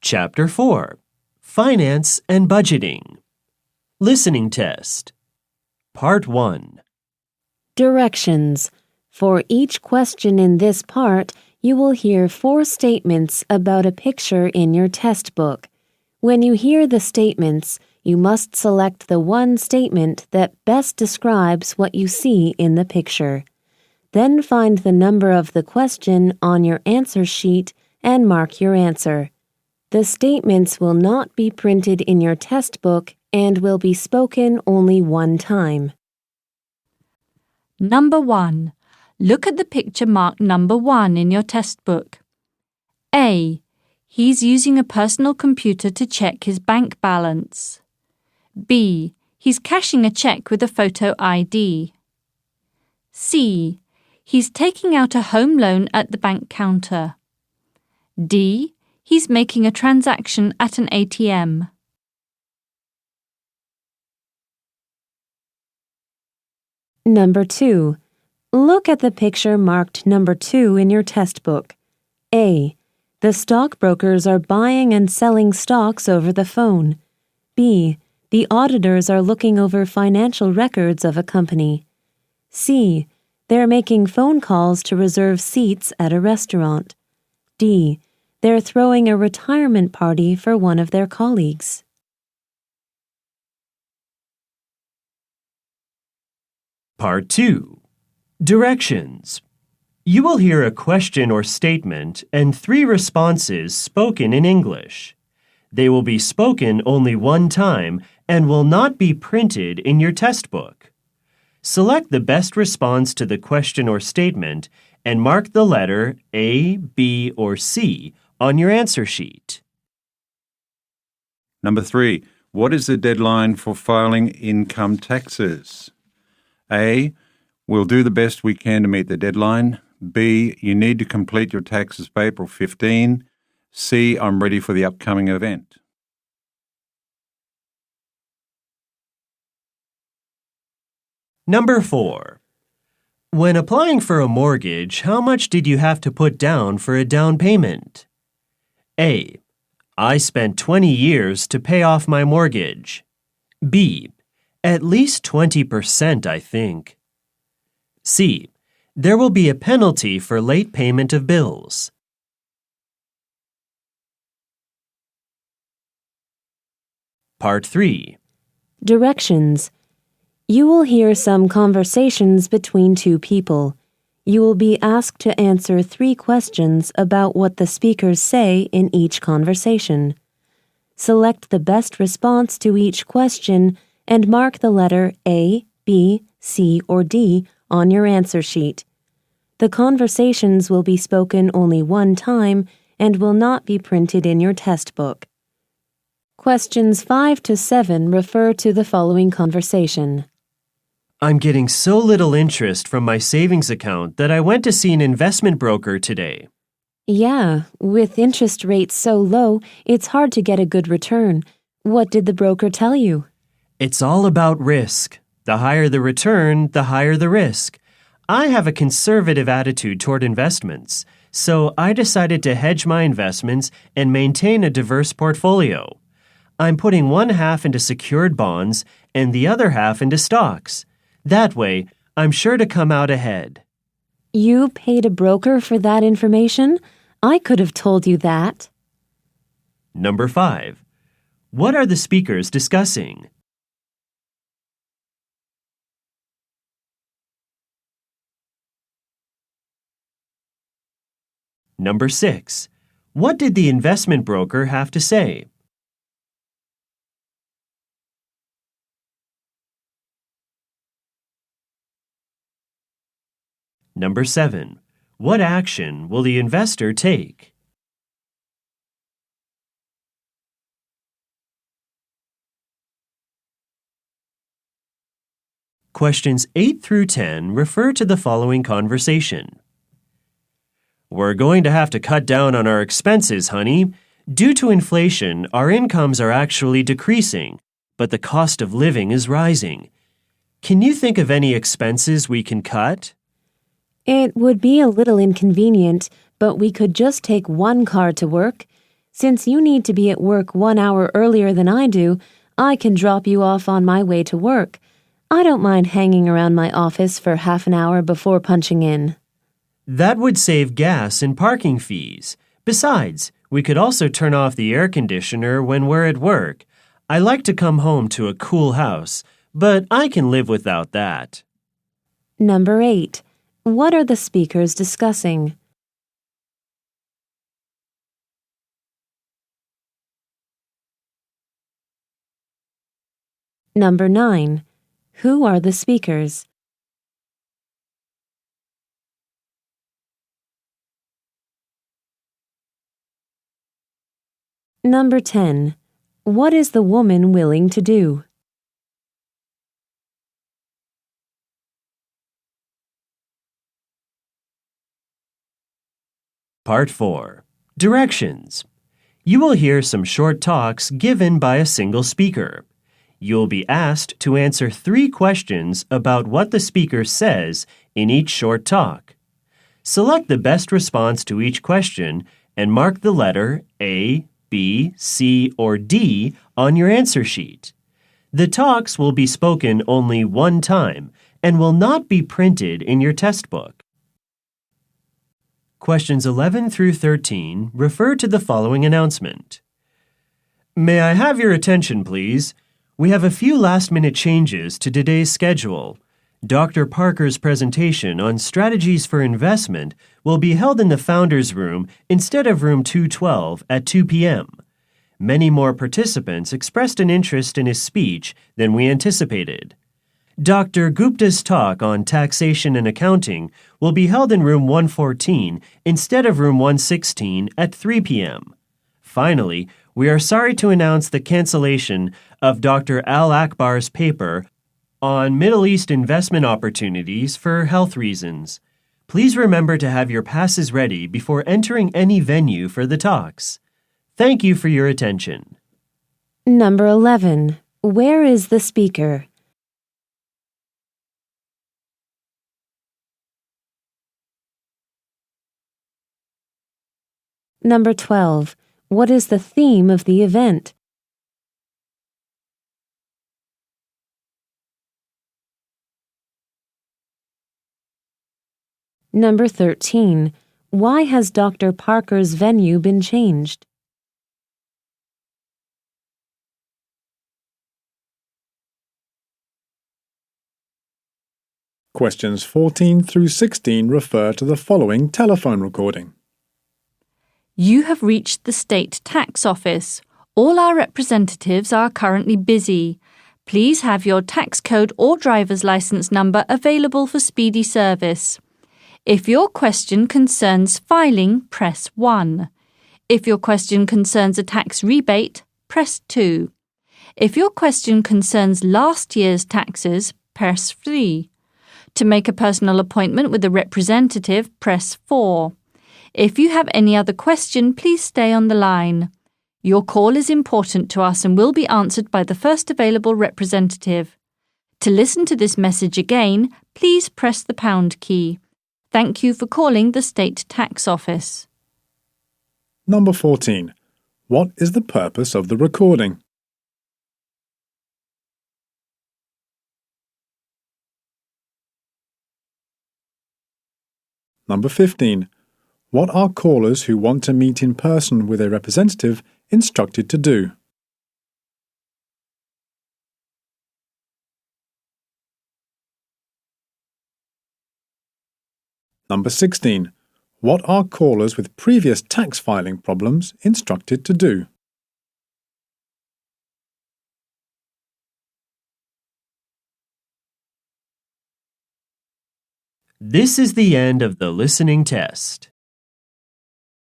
Chapter 4 Finance and Budgeting Listening Test Part 1 Directions. For each question in this part, you will hear 4 statements about a picture in your test book. When you hear the statements, you must select the one statement that best describes what you see in the picture. Then find the number of the question on your answer sheet and mark your answer. The statements will not be printed in your test book and will be spoken only one time. Number 1. Look at the picture marked number 1 in your test book. A. He's using a personal computer to check his bank balance. B. He's cashing a check with a photo ID. C. He's taking out a home loan at the bank counter. D. He's making a transaction at an ATM. Number 2. Look at the picture marked number 2 in your test book. A. The stockbrokers are buying and selling stocks over the phone. B. The auditors are looking over financial records of a company. C. They're making phone calls to reserve seats at a restaurant. D. They're throwing a retirement party for one of their colleagues. Part 2 Directions You will hear a question or statement and 3 responses spoken in English. They will be spoken only one time and will not be printed in your test book. Select the best response to the question or statement and mark the letter A, B, or C on your answer sheet. Number 3. What is the deadline for filing income taxes? A. We'll do the best we can to meet the deadline. B. You need to complete your taxes by April 15. C. I'm ready for the upcoming event. Number 4. When applying for a mortgage, how much did you have to put down for a down payment? A. I spent 20 years to pay off my mortgage. B. At least 20%, I think. C. There will be a penalty for late payment of bills. Part 3 Directions. You will hear some conversations between 2 people. You will be asked to answer 3 questions about what the speakers say in each conversation. Select the best response to each question and mark the letter A, B, C, or D on your answer sheet. The conversations will be spoken only one time and will not be printed in your test book. Questions 5 to 7 refer to the following conversation. I'm getting so little interest from my savings account that I went to see an investment broker today. Yeah, with interest rates so low, it's hard to get a good return. What did the broker tell you? It's all about risk. The higher the return, the higher the risk. I have a conservative attitude toward investments, so I decided to hedge my investments and maintain a diverse portfolio. I'm putting one half into secured bonds and the other half into stocks. That way, I'm sure to come out ahead. You paid a broker for that information? I could have told you that. Number 5. What are the speakers discussing? Number 6. What did the investment broker have to say? Number 7. What action will the investor take? Questions 8 through 10 refer to the following conversation. We're going to have to cut down on our expenses, honey. Due to inflation, our incomes are actually decreasing, but the cost of living is rising. Can you think of any expenses we can cut? It would be a little inconvenient, but we could just take one car to work. Since you need to be at work 1 hour earlier than I do, I can drop you off on my way to work. I don't mind hanging around my office for half an hour before punching in. That would save gas and parking fees. Besides, we could also turn off the air conditioner when we're at work. I like to come home to a cool house, but I can live without that. Number 8. What are the speakers discussing? Number 9. Who are the speakers? Number 10. What is the woman willing to do? Part 4. Directions. You will hear some short talks given by a single speaker. You'll be asked to answer 3 questions about what the speaker says in each short talk. Select the best response to each question and mark the letter A, B, C, or D on your answer sheet. The talks will be spoken only one time and will not be printed in your test book. Questions 11 through 13 refer to the following announcement. May I have your attention, please? We have a few last-minute changes to today's schedule. Dr. Parker's presentation on strategies for investment will be held in the Founders Room instead of room 212 at 2 p.m. Many more participants expressed an interest in his speech than we anticipated. Dr. Gupta's talk on taxation and accounting will be held in room 114 instead of room 116 at 3 p.m. Finally, we are sorry to announce the cancellation of Dr. Al Akbar's paper on Middle East investment opportunities for health reasons. Please remember to have your passes ready before entering any venue for the talks. Thank you for your attention. Number 11. Where is the speaker? Number 12. What is the theme of the event? Number 13. Why has Dr. Parker's venue been changed? Questions 14 through 16 refer to the following telephone recording. You have reached the State Tax Office. All our representatives are currently busy. Please have your tax code or driver's license number available for speedy service. If your question concerns filing, press 1. If your question concerns a tax rebate, press 2. If your question concerns last year's taxes, press 3. To make a personal appointment with a representative, press 4. If you have any other question, please stay on the line. Your call is important to us and will be answered by the first available representative. To listen to this message again, please press the pound key. Thank you for calling the State Tax Office. Number 14. What is the purpose of the recording? Number 15. What are callers who want to meet in person with a representative instructed to do? Number 16. What are callers with previous tax filing problems instructed to do? This is the end of the listening test.